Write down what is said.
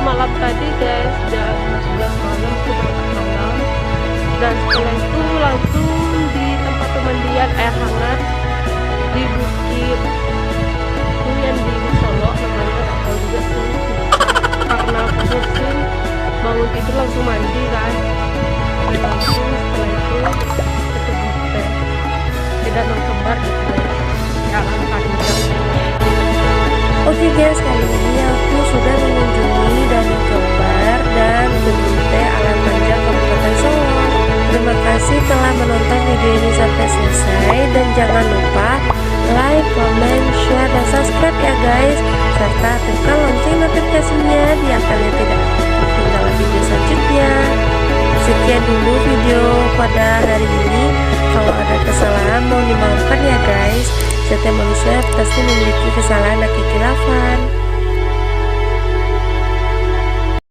malam tadi guys, jam 11 malam itu berangkat malam, dan setelah itu langsung di tempat pemandian air hangat di Bukit Kuyen di Solo namanya, atau juga sih karena pusing bangun tidur langsung mandi kan, dan langsung setelah itu ke hotel di Danau Kembar gitu ya, jalan panjang. Oke guys, kali ini aku sudah mengunjungi Danau Kembar dan Gedung Teh Alam Manja Kabupaten Solo. Terima kasih telah menonton video ini sampai selesai, dan jangan lupa like, comment, share, dan subscribe ya guys, serta aktifkan lonceng notifikasinya biar kalian tidak ketinggalan video selanjutnya. Sekian dulu video pada hari ini. Kalau ada kesalahan mohon dimaafkan ya guys. Setiap manusia pasti memiliki kesalahan dan kekhilafan.